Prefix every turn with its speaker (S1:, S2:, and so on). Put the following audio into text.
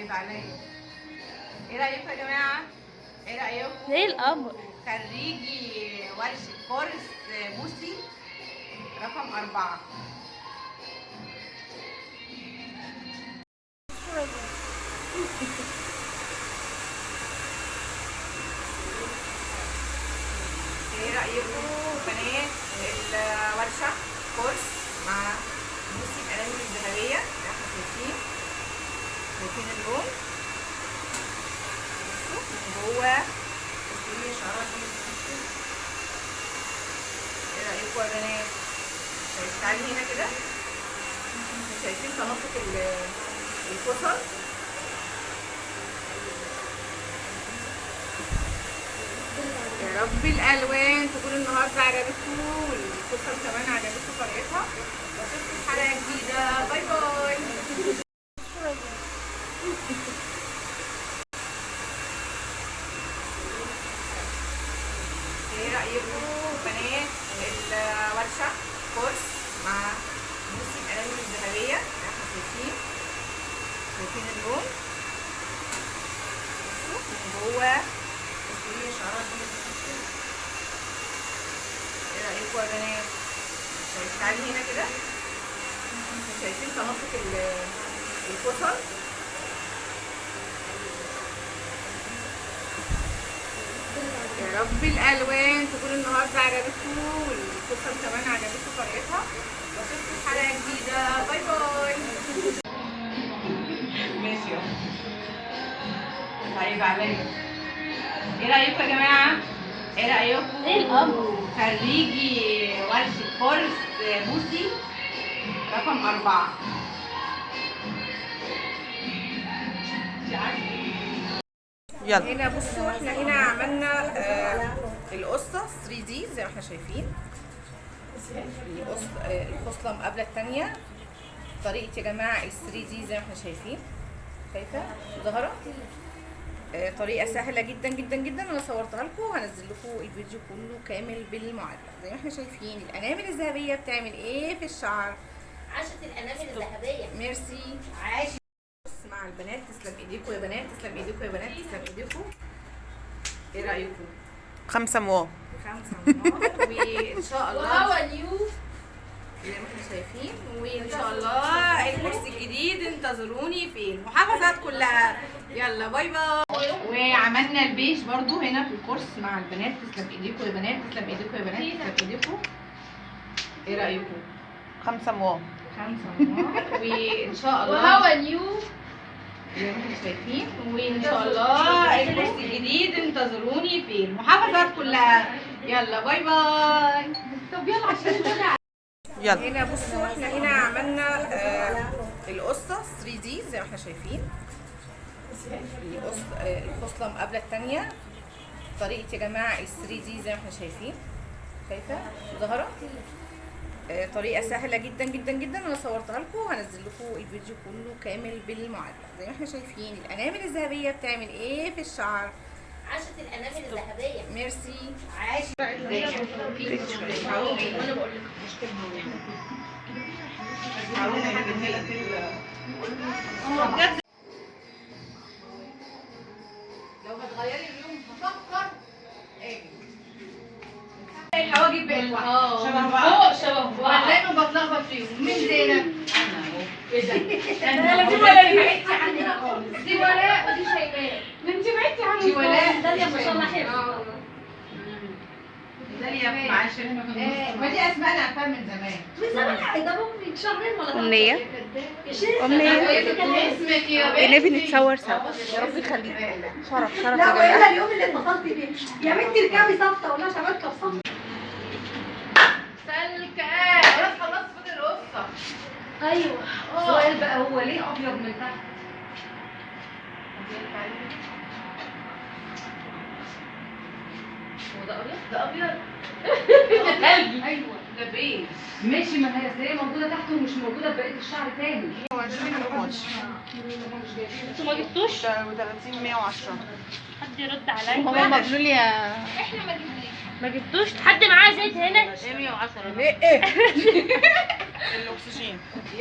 S1: عيب عليا. ايه رايكم يا جماعه؟ ايه رايكم؟
S2: زي القمر.
S1: خريجي ورشه كورس بوسي رقم 4. ايه رايكم بنات الورشه كورس مع بوسي الانامل الذهبيه؟ احنا شايفين اللون جوه تسليم شعرات دي. ايه رايكم يا بنات؟ تعالي هنا كده، شايفين تناسق الفصل؟ يا رب الالوان تكون النهارده عجبتكم والفصل كمان عجبتكم طريقتها. واشوفكم حلقه جديده. باي باي. ايه رايكم بنات الورشه كورس مع بوسي الانامل الذهبيه؟ احنا شايفين اللون جوه تسليم شعرات دي. ايه رايكم يا بنات؟ تعالي هنا كده، شايفين تناسق الفصل؟ يا رب الالوان تكون النهارده عجبتكم والفصل كمان عجبتكم طريقتها. واشوفكم حلقه جديده. باي باي. ماشي يلا. عيب عليا. ايه رايكم يا جماعه؟ ايه رايكم؟
S2: زي القمر.
S1: خريجي ورشه كورس بوسي رقم 4.
S3: يلا
S1: هنا بصوا، احنا هنا عملنا القصه 3 دي زي ما احنا شايفين. الخصله مقابله الثانيه. طريقه يا جماعه ال 3 دي زي ما احنا شايفين. شايفه ظهرت طريقه سهله جدا جدا جدا. انا صورتها لكم وهنزل لكم الفيديو كله كامل بالمعادله. زي ما احنا شايفين الانامل الذهبيه بتعمل ايه في الشعر.
S2: عاشت الانامل الذهبيه.
S1: ميرسي. عاش مع البنات. تسلم ايديكم يا بنات، تسلم ايديكم يا بنات، تسلم ايديكم. ايه رايكم؟
S3: 5 مواه.
S1: 5 نقط. وان شاء الله
S2: وهو نيو
S1: زي ما احنا شايفين. وان شاء الله الكورس الجديد انتظروني في المحافظات كلها. يلا باي باي. وعملنا البيج برضو هنا في الكورس مع البنات. تسلم ايديكم يا بنات، تسلم ايديكم يا بنات، تسلم ايديكم. ايه رايكم؟
S3: 5 مواه.
S1: 5 نقط. وان شاء الله
S2: وهو نيو
S1: زي ما احنا شايفين. وان شاء الله الكورس الجديد انتظروني في المحافظات كلها. يلا باي باي.
S2: طب يلا عشان
S3: يلا
S1: هنا بصوا، احنا هنا عملنا القصه 3 دي زي ما احنا شايفين. الخصله مقابله الثانيه. طريقه يا جماعه ال 3 دي زي ما احنا شايفين. شايفه ظهرت طريقه سهله جدا جدا جدا. انا صورتها لكم وهنزل لكم الفيديو كله كامل بالمعادله. زي ما احنا شايفين الانامل الذهبيه بتعمل ايه في الشعر.
S2: عاشت الانامل الذهبيه.
S1: ميرسي. عاش. وانا بقول لك بجد لو هتغيري اليوم هفكر ايه الحواجب بقى شبه بعض.
S2: شبه بعض.
S1: دايما بتلخبط فيهم. مين زينب؟ ايه ده؟
S2: انا
S1: دي
S2: ولا
S1: بعدتي عننا خالص.
S2: دي ولاء ودي شيماء. انت بعدتي عنها.
S1: دي ولاء.
S2: داليا ما شاء الله حلوه.
S1: داليا معاش. ما دي اسماء انا عارفاها من زمان.
S2: من زمان ده من شهرين ولا
S3: أمنية.
S1: اسمك يا
S3: نبي نتصور سوا. يا رب يخليك. شرف شرف
S4: لا
S3: يا
S4: والا
S3: جماعة.
S4: اليوم اللي اتصلت بيه يا بنتي اركبي صفطه ولا شبكه في صفطه.
S1: سلكة. خلاص خلصت فاضل القصة.
S2: ايوه.
S4: السؤال بقى هو ليه ابيض من تحت؟
S2: هو ده ابيض؟
S4: ده ابيض.
S1: ايوه ده بيج.
S4: ماشي، ما هي هي موجوده تحت ومش موجوده بقيه الشعر تاني.
S3: 120 وماتش.
S2: انتوا ما جبتوش؟
S3: 30 110.
S2: حد يرد عليا.
S3: هو مبلول يا
S2: احنا ما جبناش. ما جبتوش؟ حد معاه زيت هنا؟
S3: 110. ايه الاكسجين.